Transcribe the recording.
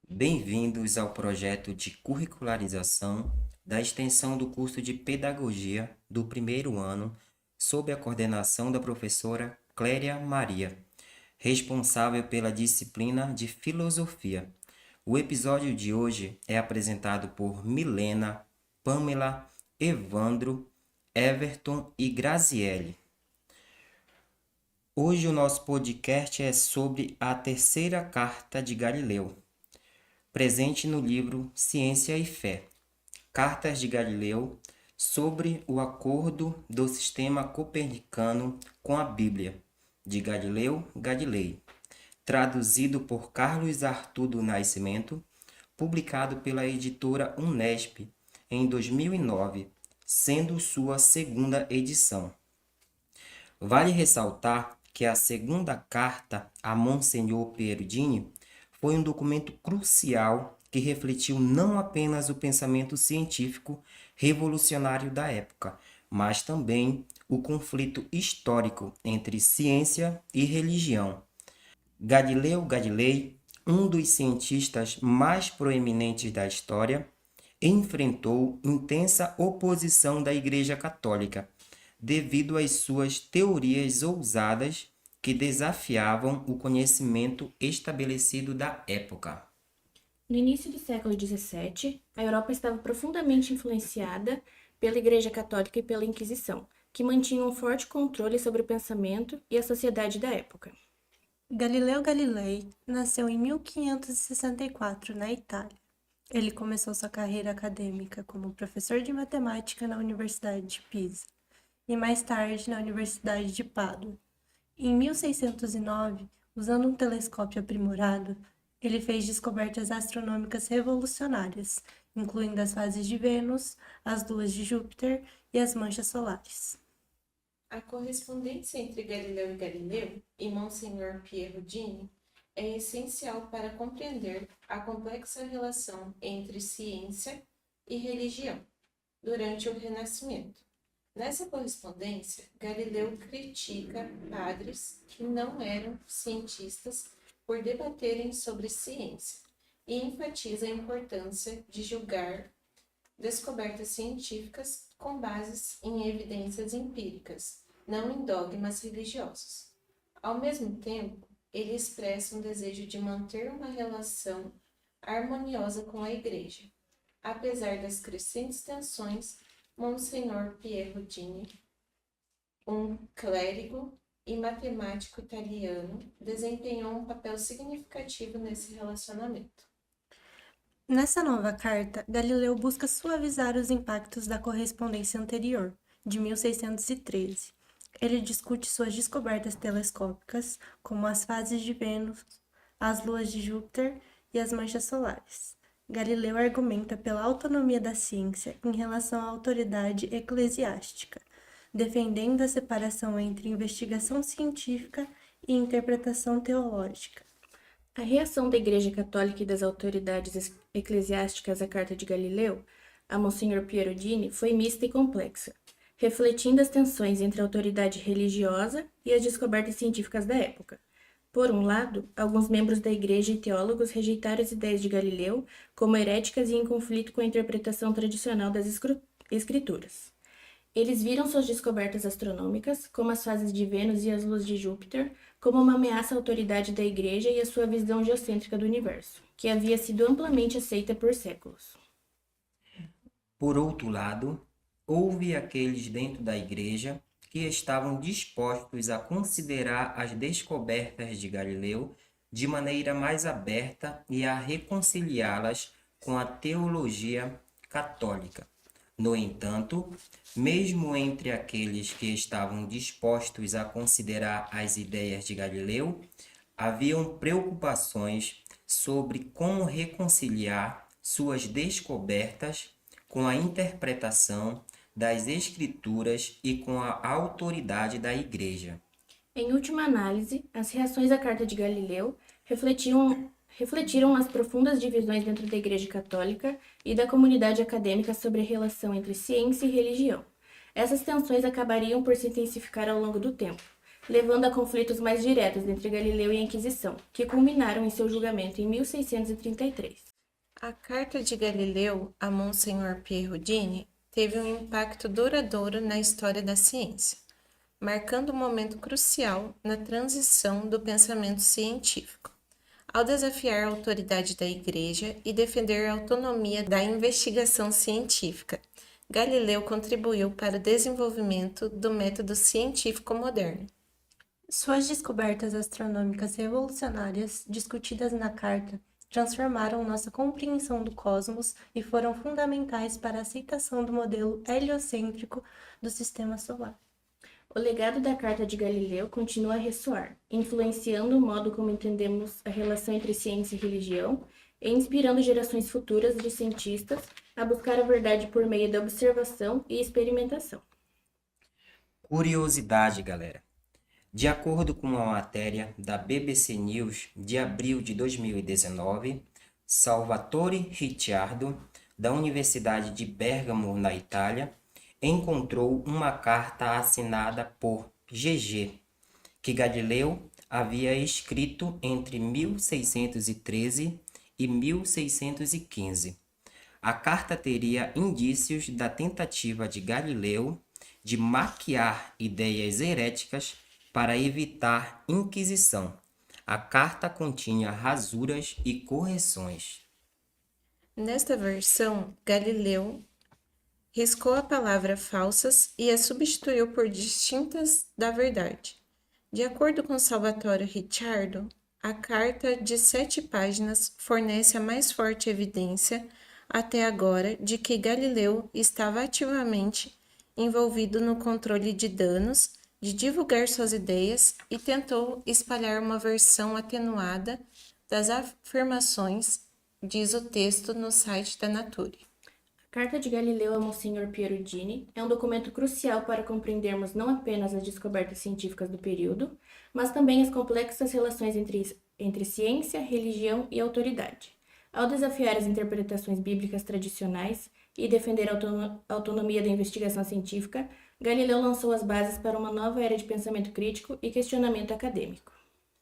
Bem-vindos ao projeto de curricularização da extensão do curso de Pedagogia do primeiro ano, sob a coordenação da professora Cléria Maria, responsável pela disciplina de Filosofia. O episódio de hoje é apresentado por Milena, Pamela, Evandro, Everton e Graziele. Hoje o nosso podcast é sobre a terceira carta de Galileu, presente no livro Ciência e Fé, Cartas de Galileu sobre o acordo do sistema copernicano com a Bíblia, de Galileu Galilei, traduzido por Carlos Arthur do Nascimento, publicado pela editora Unesp em 2009, sendo sua segunda edição. Vale ressaltar que a segunda carta a Monsenhor Pierudini foi um documento crucial que refletiu não apenas o pensamento científico revolucionário da época, mas também o conflito histórico entre ciência e religião. Galileu Galilei, um dos cientistas mais proeminentes da história, enfrentou intensa oposição da Igreja Católica devido às suas teorias ousadas que desafiavam o conhecimento estabelecido da época. No início do século XVII, a Europa estava profundamente influenciada pela Igreja Católica e pela Inquisição, que mantinham um forte controle sobre o pensamento e a sociedade da época. Galileu Galilei nasceu em 1564, na Itália. Ele começou sua carreira acadêmica como professor de matemática na Universidade de Pisa e mais tarde na Universidade de Pádua. Em 1609, usando um telescópio aprimorado, ele fez descobertas astronômicas revolucionárias, incluindo as fases de Vênus, as luas de Júpiter e as manchas solares. A correspondência entre Galileu e Galileu e Monsenhor Pierudini é essencial para compreender a complexa relação entre ciência e religião durante o Renascimento. Nessa correspondência, Galileu critica padres que não eram cientistas por debaterem sobre ciência e enfatiza a importância de julgar descobertas científicas com bases em evidências empíricas, não em dogmas religiosos. Ao mesmo tempo, ele expressa um desejo de manter uma relação harmoniosa com a Igreja. Apesar das crescentes tensões, Monsenhor Pierudini, um clérigo e matemático italiano, desempenhou um papel significativo nesse relacionamento. Nessa nova carta, Galileu busca suavizar os impactos da correspondência anterior, de 1613. Ele discute suas descobertas telescópicas, como as fases de Vênus, as luas de Júpiter e as manchas solares. Galileu argumenta pela autonomia da ciência em relação à autoridade eclesiástica, defendendo a separação entre investigação científica e interpretação teológica. A reação da Igreja Católica e das autoridades eclesiásticas à Carta de Galileu, a Monsenhor Pierudini, foi mista e complexa, refletindo as tensões entre a autoridade religiosa e as descobertas científicas da época. Por um lado, alguns membros da Igreja e teólogos rejeitaram as ideias de Galileu como heréticas e em conflito com a interpretação tradicional das Escrituras. Eles viram suas descobertas astronômicas, como as fases de Vênus e as luas de Júpiter, como uma ameaça à autoridade da Igreja e à sua visão geocêntrica do universo, que havia sido amplamente aceita por séculos. Por outro lado, houve aqueles dentro da Igreja que estavam dispostos a considerar as descobertas de Galileu de maneira mais aberta e a reconciliá-las com a teologia católica. No entanto, mesmo entre aqueles que estavam dispostos a considerar as ideias de Galileu, haviam preocupações sobre como reconciliar suas descobertas com a interpretação das Escrituras e com a autoridade da Igreja. Em última análise, as reações à Carta de Galileu refletiram as profundas divisões dentro da Igreja Católica e da comunidade acadêmica sobre a relação entre ciência e religião. Essas tensões acabariam por se intensificar ao longo do tempo, levando a conflitos mais diretos entre Galileu e a Inquisição, que culminaram em seu julgamento em 1633. A Carta de Galileu a Monsenhor Pierrodini teve um impacto duradouro na história da ciência, marcando um momento crucial na transição do pensamento científico. Ao desafiar a autoridade da Igreja e defender a autonomia da investigação científica, Galileu contribuiu para o desenvolvimento do método científico moderno. Suas descobertas astronômicas revolucionárias, discutidas na carta, transformaram nossa compreensão do cosmos e foram fundamentais para a aceitação do modelo heliocêntrico do Sistema Solar. O legado da Carta de Galileu continua a ressoar, influenciando o modo como entendemos a relação entre ciência e religião e inspirando gerações futuras de cientistas a buscar a verdade por meio da observação e experimentação. Curiosidade, galera. De acordo com uma matéria da BBC News de abril de 2019, Salvatore Ricciardo, da Universidade de Bergamo, na Itália, encontrou uma carta assinada por GG, que Galileu havia escrito entre 1613 e 1615. A carta teria indícios da tentativa de Galileu de maquiar ideias heréticas para evitar inquisição. A carta continha rasuras e correções. Nesta versão, Galileu riscou a palavra falsas e a substituiu por distintas da verdade. De acordo com Salvatore Ricciardo, a carta de 7 páginas fornece a mais forte evidência até agora de que Galileu estava ativamente envolvido no controle de danos, de divulgar suas ideias e tentou espalhar uma versão atenuada das afirmações, diz o texto no site da Nature. A Carta de Galileu a Monsenhor Pierrodini é um documento crucial para compreendermos não apenas as descobertas científicas do período, mas também as complexas relações entre ciência, religião e autoridade. Ao desafiar as interpretações bíblicas tradicionais e defender a autonomia da investigação científica, Galileu lançou as bases para uma nova era de pensamento crítico e questionamento acadêmico.